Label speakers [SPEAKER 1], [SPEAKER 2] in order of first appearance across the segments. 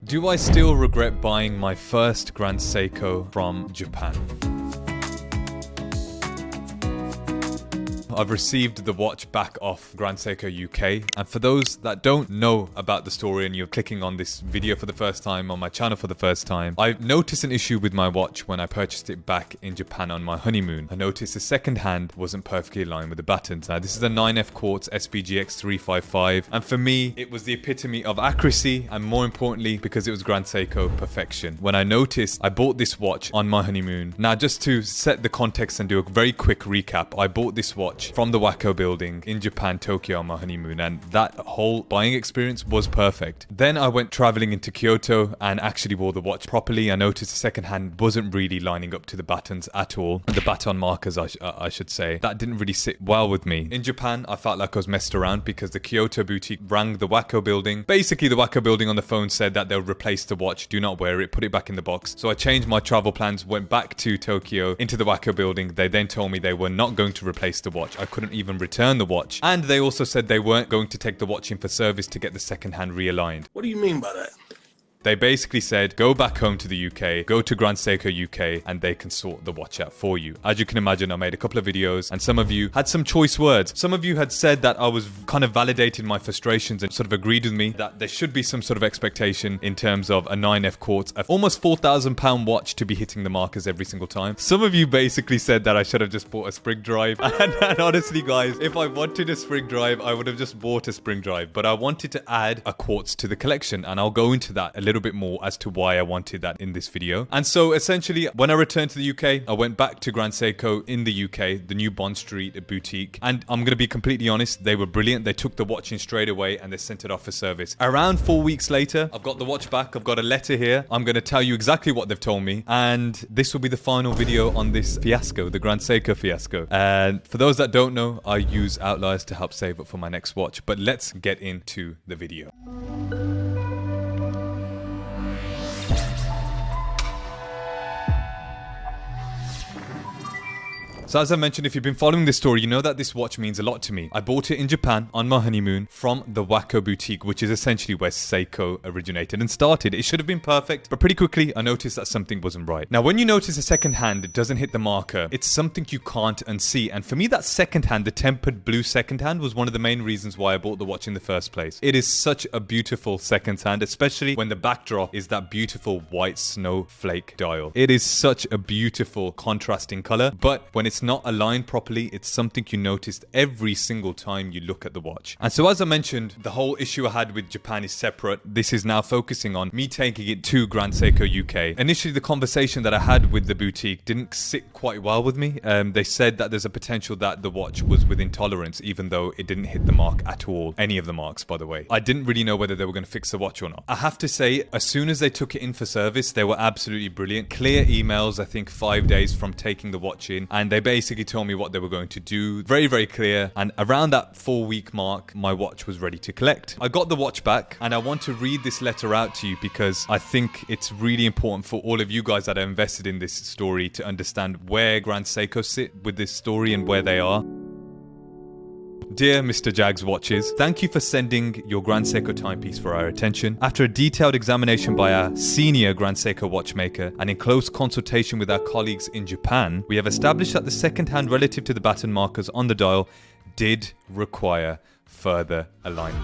[SPEAKER 1] Do I still regret buying my first Grand Seiko from Japan? I've received the watch back off Grand Seiko UK, and for those that don't know about the story and you're clicking on this video for the first time, on my channel for the first time, I noticed an issue with my watch when I purchased it back in Japan on my honeymoon. I noticed the second hand wasn't perfectly aligned with the buttons. Now this is a 9F Quartz SBGX 355, and for me it was the epitome of accuracy, and more importantly because it was Grand Seiko perfection. When I noticed, I bought this watch on my honeymoon. Now just to set the context and do a very quick recap, I bought this watch from the Wacko building in Japan, Tokyo on my honeymoon, and that whole buying experience was perfect. Then I went traveling into Kyoto and actually wore the watch properly. I noticed the second hand wasn't really lining up to the buttons at all. The baton markers, I should say. That didn't really sit well with me. In Japan, I felt like I was messed around because the Kyoto boutique rang the Wacko building. Basically, the Wacko building on the phone said that they'll replace the watch, do not wear it, put it back in the box. So I changed my travel plans, went back to Tokyo into the Wacko building. They then told me they were not going to replace the watch. I couldn't even return the watch. And they also said they weren't going to take the watch in for service to get the second hand realigned.
[SPEAKER 2] What do you mean by that?
[SPEAKER 1] They basically said, go back home to the UK, go to Grand Seiko UK, and they can sort the watch out for you. As you can imagine, I made a couple of videos, and some of you had some choice words. Some of you had said that I was kind of validating my frustrations and sort of agreed with me that there should be some sort of expectation in terms of a 9F Quartz, an almost £4,000 watch to be hitting the markers every single time. Some of you basically said that I should have just bought a spring drive. And honestly, guys, if I wanted a spring drive, I would have just bought a spring drive. But I wanted to add a Quartz to the collection, and I'll go into that a little bit more as to why I wanted that in this video. And so essentially, when I returned to the UK, I went back to Grand Seiko in the UK, the new Bond Street boutique, and I'm going to be completely honest, they were brilliant. They took the watch in straight away and they sent it off for service. Around 4 weeks later, I've got the watch back. I've got a letter here. I'm going to tell you exactly what they've told me, and this will be the final video on this fiasco, the Grand Seiko fiasco. And for those that don't know, I use outliers to help save up for my next watch, but let's get into the video. So as I mentioned, if you've been following this story, you know that this watch means a lot to me. I bought it in Japan on my honeymoon from the Wacko boutique, which is essentially where Seiko originated and started. It should have been perfect, but pretty quickly I noticed that something wasn't right. Now, when you notice a second hand, it doesn't hit the marker, it's something you can't unsee. And for me, that second hand, the tempered blue second hand, was one of the main reasons why I bought the watch in the first place. It is such a beautiful second hand, especially when the backdrop is that beautiful white snowflake dial. It is such a beautiful contrasting color, but when it's not aligned properly, it's something you noticed every single time you look at the watch. And so as I mentioned, the whole issue I had with Japan is separate. This is now focusing on me taking it to Grand Seiko UK. Initially, the conversation that I had with the boutique didn't sit quite well with me. They said that there's a potential that the watch was within tolerance, even though it didn't hit the mark at all. Any of the marks, by the way. I didn't really know whether they were going to fix the watch or not. I have to say, as soon as they took it in for service, they were absolutely brilliant. Clear emails, I think 5 days from taking the watch in, and they basically told me what they were going to do. Very, very clear. And around that 4-week mark, my watch was ready to collect. I got the watch back, and I want to read this letter out to you because I think it's really important for all of you guys that are invested in this story to understand where Grand Seiko sit with this story and where they are. Dear Mr. Jags Watches, thank you for sending your Grand Seiko timepiece for our attention. After a detailed examination by our senior Grand Seiko watchmaker and in close consultation with our colleagues in Japan, we have established that the second hand relative to the baton markers on the dial did require further alignment.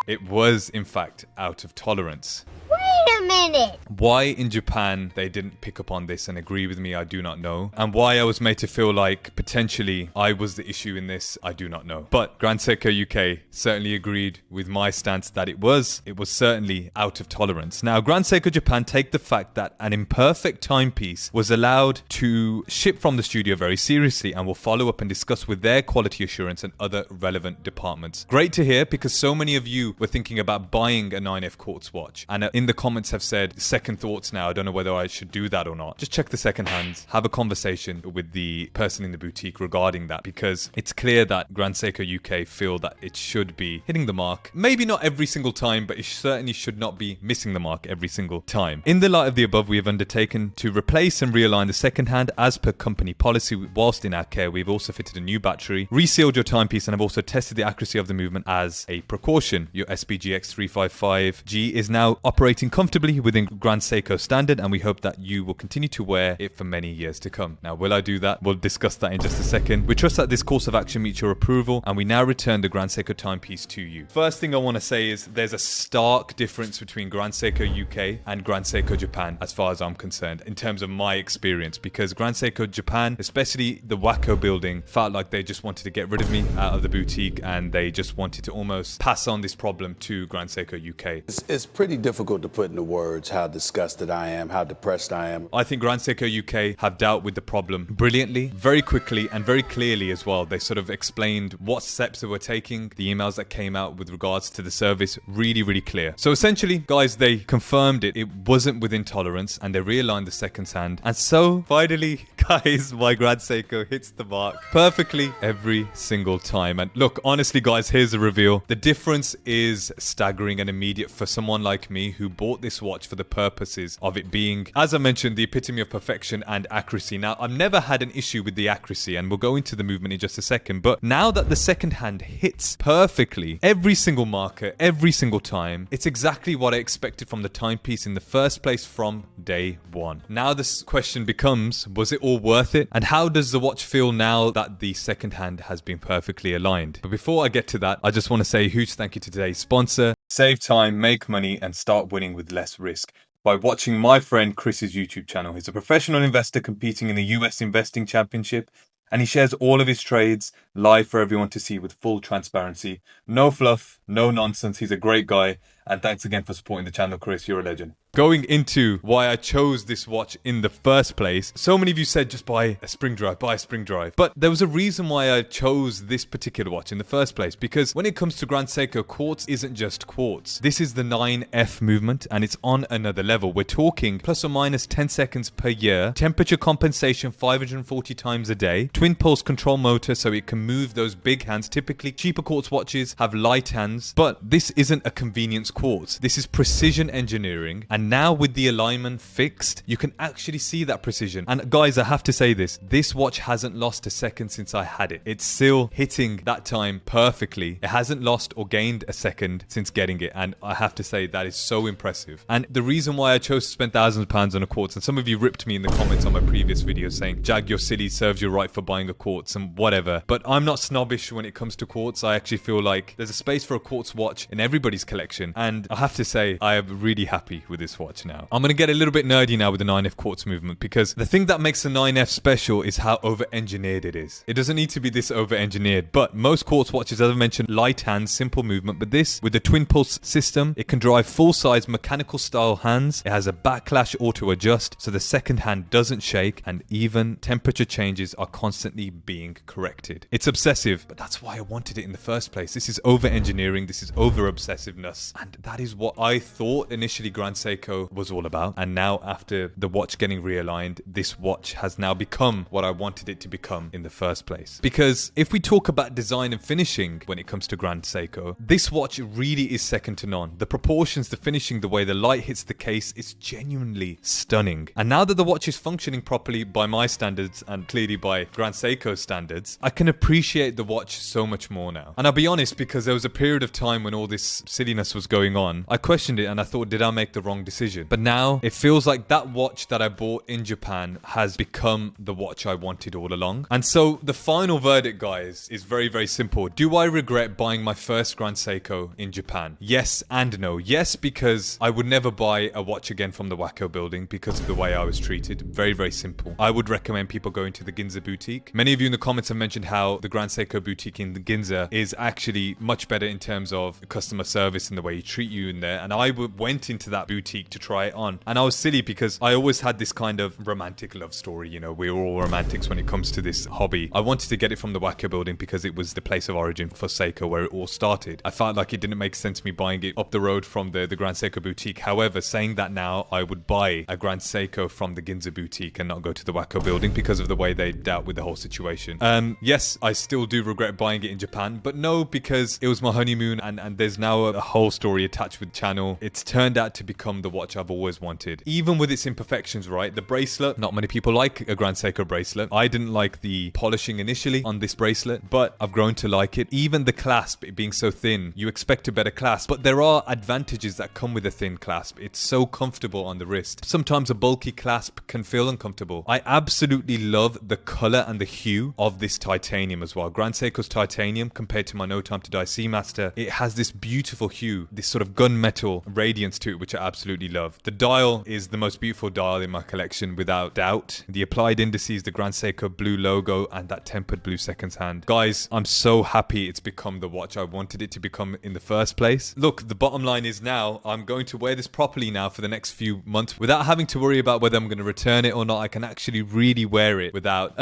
[SPEAKER 1] It was, in fact, out of tolerance.
[SPEAKER 3] Wait a minute!
[SPEAKER 1] Why in Japan they didn't pick up on this and agree with me, I do not know. And why I was made to feel like potentially I was the issue in this, I do not know. But Grand Seiko UK certainly agreed with my stance that it was certainly out of tolerance. Now, Grand Seiko Japan take the fact that an imperfect timepiece was allowed to ship from the studio very seriously and will follow up and discuss with their quality assurance and other relevant departments. Great to hear, because so many of you were thinking about buying a 9F Quartz watch, and in the comments have said second thoughts now. I don't know whether I should do that or not. Just check the second hands, have a conversation with the person in the boutique regarding that, because it's clear that Grand Seiko UK feel that it should be hitting the mark. Maybe not every single time, but it certainly should not be missing the mark every single time. In the light of the above, we have undertaken to replace and realign the second hand as per company policy. Whilst in our care, we've also fitted a new battery, resealed your timepiece, and have also tested the accuracy of the movement as a precaution. Your SBGX 355G is now operating comfortably within Grand Seiko standard, and we hope that you will continue to wear it for many years to come. Now, will I do that? We'll discuss that in just a second. We trust that this course of action meets your approval, and we now return the Grand Seiko timepiece to you. First thing I want to say is there's a stark difference between Grand Seiko UK and Grand Seiko Japan as far as I'm concerned in terms of my experience, because Grand Seiko Japan, especially the Wacko building, felt like they just wanted to get rid of me out of the boutique, and they just wanted to almost pass on this problem to Grand Seiko UK.
[SPEAKER 2] It's pretty difficult to put into words how disgusted I am, how depressed I am.
[SPEAKER 1] I think Grand Seiko UK have dealt with the problem brilliantly, very quickly, and very clearly as well. They sort of explained what steps they were taking. The emails that came out with regards to the service, really, really clear. So essentially, guys, they confirmed it wasn't within tolerance, and they realigned the second hand. And so finally, guys, my Grand Seiko hits the mark perfectly every single time. And look, honestly, guys, here's the reveal. The difference is staggering and immediate for someone like me who bought this watch for the purposes of it being, as I mentioned, the epitome of perfection and accuracy. Now, I've never had an issue with the accuracy, and we'll go into the movement in just a second, but now that the second hand hits perfectly every single marker, every single time, it's exactly what I expected from the timepiece in the first place from day one. Now this question becomes, was it all worth it? And how does the watch feel now that the second hand has been perfectly aligned? But before I get to that, I just want to say a huge thank you to today's sponsor. Save time, make money, and start winning with less risk by watching my friend Chris's YouTube channel. He's a professional investor competing in the US Investing Championship, and he shares all of his trades live for everyone to see with full transparency. No fluff, no nonsense. He's a great guy. And thanks again for supporting the channel, Chris. You're a legend. Going into why I chose this watch in the first place, so many of you said just buy a spring drive, buy a spring drive. But there was a reason why I chose this particular watch in the first place, because when it comes to Grand Seiko, Quartz isn't just Quartz. This is the 9F movement, and it's on another level. We're talking plus or minus 10 seconds per year, temperature compensation 540 times a day, twin pulse control motor so it can move those big hands. Typically, cheaper Quartz watches have light hands, but this isn't a convenience Quartz. This is precision engineering, and now with the alignment fixed, you can actually see that precision. And guys, I have to say this watch hasn't lost a second since I had it. It's still hitting that time perfectly. It hasn't lost or gained a second since getting it, and I have to say that is so impressive. And the reason why I chose to spend thousands of pounds on a Quartz, and some of you ripped me in the comments on my previous video saying, Jag, you're silly, serves you right for buying a Quartz and whatever, but I'm not snobbish when it comes to Quartz. I actually feel like there's a space for a Quartz watch in everybody's collection, and I have to say I am really happy with this watch now. I'm going to get a little bit nerdy now with the 9F Quartz movement, because the thing that makes the 9F special is how over-engineered it is. It doesn't need to be this over-engineered, but most Quartz watches, as I mentioned, light hands, simple movement, but this, with the twin pulse system, it can drive full-size mechanical style hands. It has a backlash auto-adjust, so the second hand doesn't shake, and even temperature changes are constantly being corrected. It's obsessive, but that's why I wanted it in the first place. This is over-engineering, this is over-obsessiveness, and that is what I thought initially Grand Seiko was all about. And now, after the watch getting realigned, this watch has now become what I wanted it to become in the first place. Because if we talk about design and finishing when it comes to Grand Seiko, this watch really is second to none. The proportions, the finishing, the way the light hits the case is genuinely stunning. And now that the watch is functioning properly by my standards and clearly by Grand Seiko standards, I can appreciate the watch so much more now. And I'll be honest, because there was a period of time when all this silliness was going on, I questioned it and I thought, did I make the wrong decision? But now it feels like that watch that I bought in Japan has become the watch I wanted all along. And so the final verdict, guys, is very, very simple. Do I regret buying my first Grand Seiko in Japan? Yes and no. Yes, because I would never buy a watch again from the Wacko building because of the way I was treated. Very, very simple. I would recommend people going to the Ginza boutique. Many of you in the comments have mentioned how the Grand Seiko boutique in the Ginza is actually much better in terms of customer service and the way you treat you in there. And I went into that boutique boutique to try it on. And I was silly because I always had this kind of romantic love story, you know, we're all romantics when it comes to this hobby. I wanted to get it from the Waco building because it was the place of origin for Seiko where it all started. I felt like it didn't make sense me buying it up the road from the Grand Seiko boutique. However, saying that now, I would buy a Grand Seiko from the Ginza boutique and not go to the Waco building because of the way they dealt with the whole situation. Yes, I still do regret buying it in Japan, but no, because it was my honeymoon and there's now a whole story attached with the channel. It's turned out to become the watch I've always wanted. Even with its imperfections, right? The bracelet, not many people like a Grand Seiko bracelet. I didn't like the polishing initially on this bracelet, but I've grown to like it. Even the clasp, it being so thin, you expect a better clasp, but there are advantages that come with a thin clasp. It's so comfortable on the wrist. Sometimes a bulky clasp can feel uncomfortable. I absolutely love the color and the hue of this titanium as well. Grand Seiko's titanium compared to my No Time to Die Seamaster, it has this beautiful hue, this sort of gunmetal radiance to it, which I absolutely love. The dial is the most beautiful dial in my collection without doubt. The applied indices, the Grand Seiko blue logo, and that tempered blue seconds hand. Guys, I'm so happy it's become the watch I wanted it to become in the first place. Look, the bottom line is now I'm going to wear this properly now for the next few months without having to worry about whether I'm going to return it or not. I can actually really wear it without,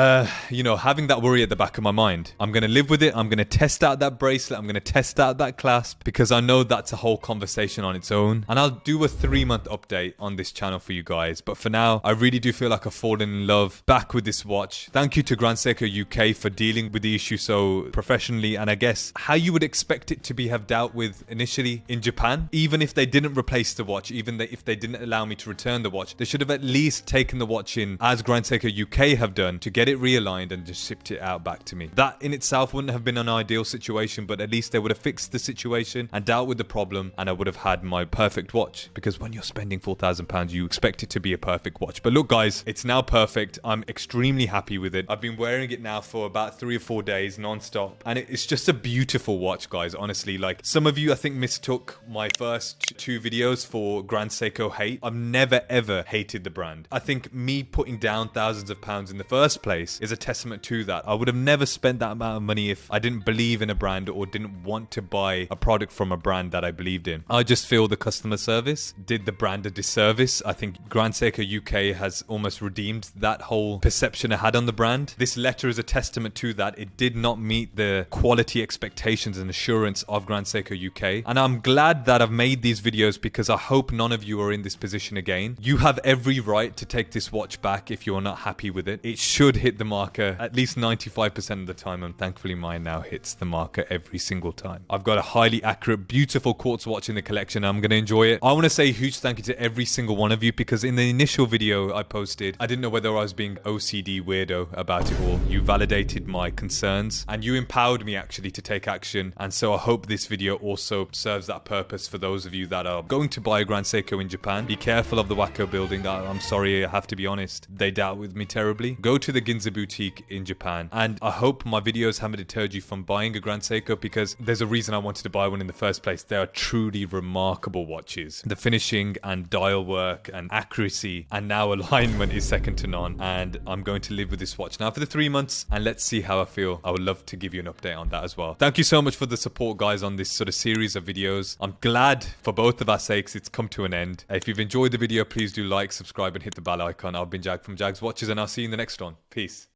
[SPEAKER 1] you know, having that worry at the back of my mind. I'm going to live with it. I'm going to test out that bracelet. I'm going to test out that clasp because I know that's a whole conversation on its own. And I'll do a 3-month update on this channel for you guys. But for now, I really do feel like I've fallen in love back with this watch. Thank you to Grand Seiko UK for dealing with the issue so professionally, and I guess how you would expect it to be have dealt with initially in Japan. Even if they didn't replace the watch, even if they didn't allow me to return the watch, they should have at least taken the watch in as Grand Seiko UK have done to get it realigned and just shipped it out back to me. That in itself wouldn't have been an ideal situation, but at least they would have fixed the situation and dealt with the problem, and I would have had my perfect watch. Because when you're spending £4,000, you expect it to be a perfect watch. But look guys, it's now perfect. I'm extremely happy with it. I've been wearing it now for about 3 or 4 days non-stop, and it's just a beautiful watch, guys. Honestly, like, some of you I think mistook my first 2 videos for Grand Seiko hate. I've never ever hated the brand. I think me putting down thousands of pounds in the first place is a testament to that. I would have never spent that amount of money if I didn't believe in a brand or didn't want to buy a product from a brand that I believed in. I just feel the customer service did the brand a disservice. I think Grand Seiko UK has almost redeemed that whole perception I had on the brand. This letter is a testament to that. It did not meet the quality expectations and assurance of Grand Seiko UK. And I'm glad that I've made these videos because I hope none of you are in this position again. You have every right to take this watch back if you're not happy with it. It should hit the marker at least 95% of the time, and thankfully mine now hits the marker every single time. I've got a highly accurate, beautiful quartz watch in the collection. I'm going to enjoy it. I want to say a huge thank you to every single one of you because in the initial video I posted, I didn't know whether I was being OCD weirdo about it all. You validated my concerns and you empowered me actually to take action, and so I hope this video also serves that purpose for those of you that are going to buy a Grand Seiko in Japan. Be careful of the Waco building. I'm sorry, I have to be honest. They dealt with me terribly. Go to the Ginza boutique in Japan, and I hope my videos haven't deterred you from buying a Grand Seiko because there's a reason I wanted to buy one in the first place. They are truly remarkable watches. The finishing and dial work and accuracy and now alignment is second to none, and I'm going to live with this watch now for the 3 months and let's see how I feel. I would love to give you an update on that as well. Thank you so much for the support, guys, on this sort of series of videos. I'm glad for both of our sakes it's come to an end. If you've enjoyed the video, please do like, subscribe and hit the bell icon. I've been Jag from Jags Watches, and I'll see you in the next one. Peace.